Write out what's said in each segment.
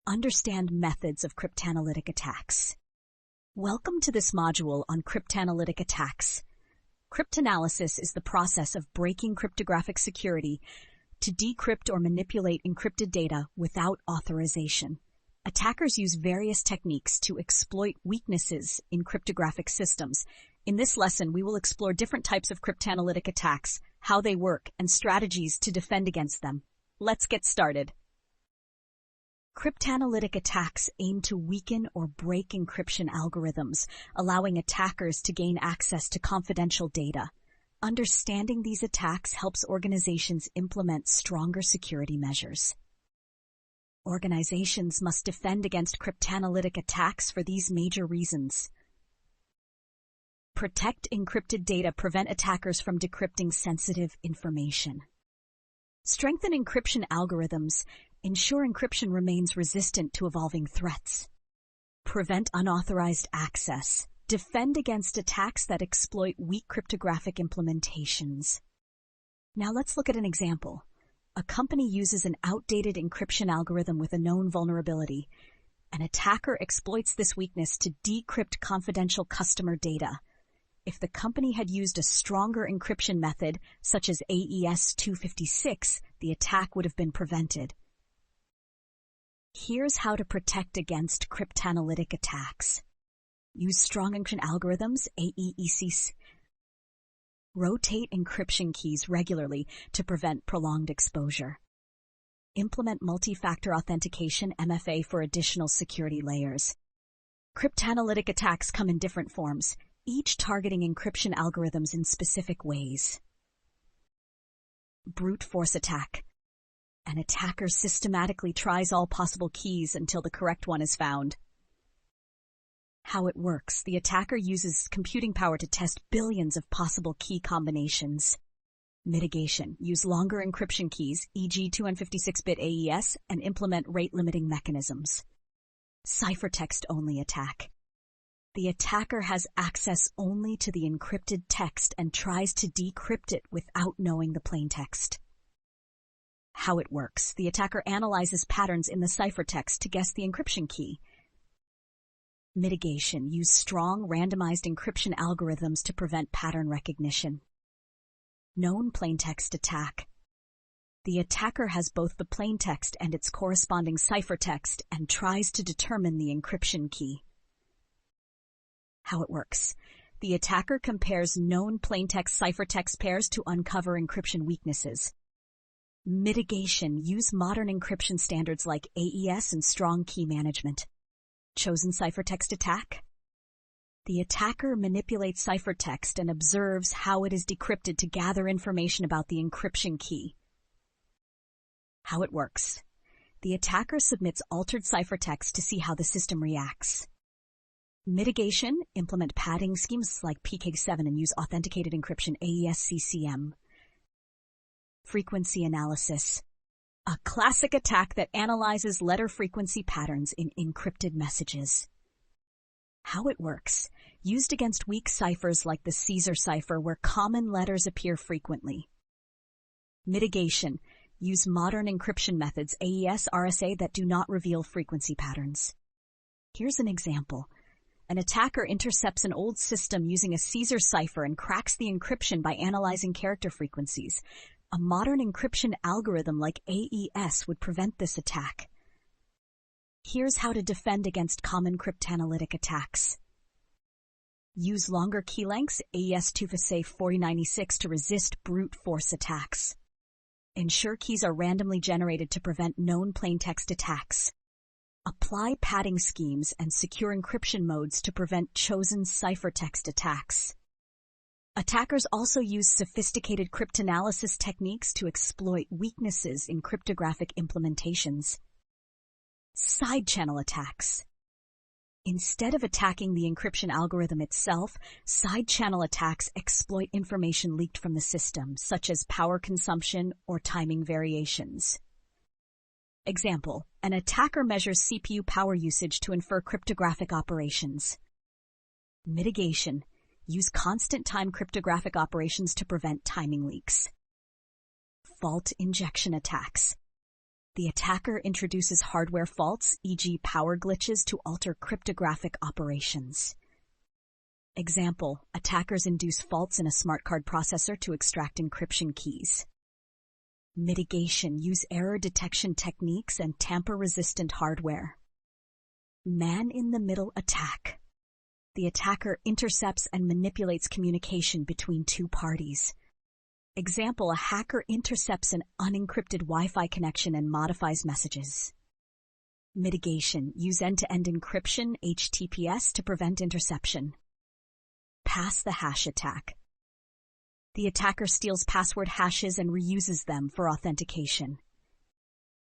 understand methods of cryptanalytic attacks. Welcome to this module on cryptanalytic attacks. Cryptanalysis is the process of breaking cryptographic security to decrypt or manipulate encrypted data without authorization. Attackers use various techniques to exploit weaknesses in cryptographic systems. In this lesson, we will explore different types of cryptanalytic attacks, how they work, and strategies to defend against them. Let's get started. Cryptanalytic attacks aim to weaken or break encryption algorithms, allowing attackers to gain access to confidential data. Understanding these attacks helps organizations implement stronger security measures. Organizations must defend against cryptanalytic attacks for these major reasons. Protect encrypted data, prevent attackers from decrypting sensitive information. Strengthen encryption algorithms, ensure encryption remains resistant to evolving threats. Prevent unauthorized access. Defend against attacks that exploit weak cryptographic implementations. Now let's look at an example. A company uses an outdated encryption algorithm with a known vulnerability. An attacker exploits this weakness to decrypt confidential customer data. If the company had used a stronger encryption method, such as AES 256, the attack would have been prevented. Here's how to protect against cryptanalytic attacks. Use strong encryption algorithms, AES. Rotate encryption keys regularly to prevent prolonged exposure. Implement multi-factor authentication, MFA, for additional security layers. Cryptanalytic attacks come in different forms, each targeting encryption algorithms in specific ways. Brute force attack. An attacker systematically tries all possible keys until the correct one is found. How it works. The attacker uses computing power to test billions of possible key combinations. Mitigation. Use longer encryption keys, e.g. 256-bit AES, and implement rate-limiting mechanisms. Ciphertext-only attack. The attacker has access only to the encrypted text and tries to decrypt it without knowing the plaintext. How it works. The attacker analyzes patterns in the ciphertext to guess the encryption key. Mitigation. Use strong, randomized encryption algorithms to prevent pattern recognition. Known plaintext attack. The attacker has both the plaintext and its corresponding ciphertext and tries to determine the encryption key. How it works. The attacker compares known plaintext ciphertext pairs to uncover encryption weaknesses. Mitigation. Use modern encryption standards like AES and strong key management. Chosen ciphertext attack. The attacker manipulates ciphertext and observes how it is decrypted to gather information about the encryption key. How it works. The attacker submits altered ciphertext to see how the system reacts. Mitigation. Implement padding schemes like PK7 and use authenticated encryption, AES-CCM. Frequency analysis. A classic attack that analyzes letter frequency patterns in encrypted messages. How it works. Used against weak ciphers like the Caesar cipher where common letters appear frequently. Mitigation. Use modern encryption methods, AES, RSA, that do not reveal frequency patterns. Here's an example. An attacker intercepts an old system using a Caesar cipher and cracks the encryption by analyzing character frequencies. A modern encryption algorithm like AES would prevent this attack. Here's how to defend against common cryptanalytic attacks. Use longer key lengths, AES 256-4096, to resist brute force attacks. Ensure keys are randomly generated to prevent known plaintext attacks. Apply padding schemes and secure encryption modes to prevent chosen ciphertext attacks. Attackers also use sophisticated cryptanalysis techniques to exploit weaknesses in cryptographic implementations. Side channel attacks. Instead of attacking the encryption algorithm itself, side channel attacks exploit information leaked from the system, such as power consumption or timing variations. Example, an attacker measures CPU power usage to infer cryptographic operations. Mitigation. Use constant time cryptographic operations to prevent timing leaks. Fault injection attacks. The attacker introduces hardware faults, e.g. power glitches, to alter cryptographic operations. Example, attackers induce faults in a smart card processor to extract encryption keys. Mitigation, use error detection techniques and tamper-resistant hardware. Man-in-the-middle attack. The attacker intercepts and manipulates communication between two parties. Example, a hacker intercepts an unencrypted Wi-Fi connection and modifies messages. Mitigation, use end-to-end encryption, HTTPS, to prevent interception. Pass the hash attack. The attacker steals password hashes and reuses them for authentication.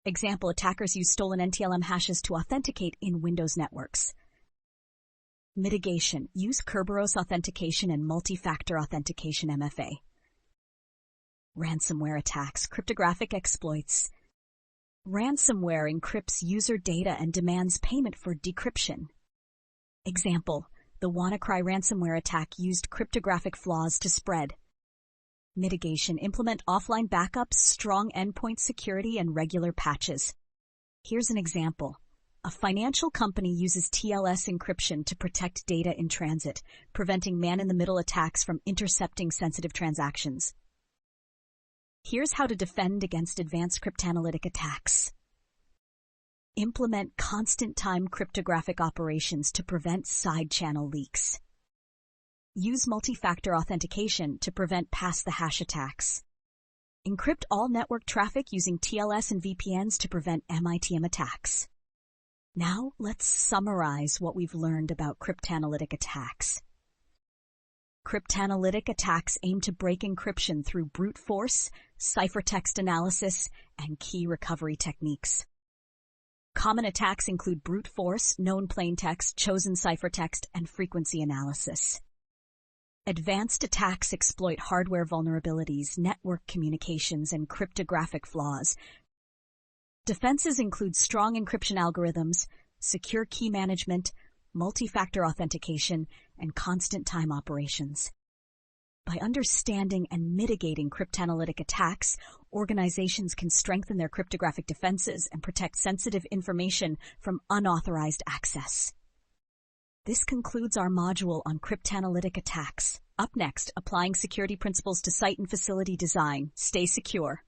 Example, attackers use stolen NTLM hashes to authenticate in Windows networks. Mitigation, use Kerberos authentication and multi-factor authentication MFA. Ransomware attacks, cryptographic exploits. Ransomware encrypts user data and demands payment for decryption. Example, the WannaCry ransomware attack used cryptographic flaws to spread. Mitigation, implement offline backups, strong endpoint security, and regular patches. Here's an example. A financial company uses TLS encryption to protect data in transit, preventing man-in-the-middle attacks from intercepting sensitive transactions. Here's how to defend against advanced cryptanalytic attacks. Implement constant-time cryptographic operations to prevent side-channel leaks. Use multi-factor authentication to prevent pass-the-hash attacks. Encrypt all network traffic using TLS and VPNs to prevent MITM attacks. Now, let's summarize what we've learned about cryptanalytic attacks. Cryptanalytic attacks aim to break encryption through brute force, ciphertext analysis, and key recovery techniques. Common attacks include brute force, known plaintext, chosen ciphertext, and frequency analysis. Advanced attacks exploit hardware vulnerabilities, network communications, and cryptographic flaws. Defenses include strong encryption algorithms, secure key management, multi-factor authentication, and constant time operations. By understanding and mitigating cryptanalytic attacks, organizations can strengthen their cryptographic defenses and protect sensitive information from unauthorized access. This concludes our module on cryptanalytic attacks. Up next, applying security principles to site and facility design. Stay secure.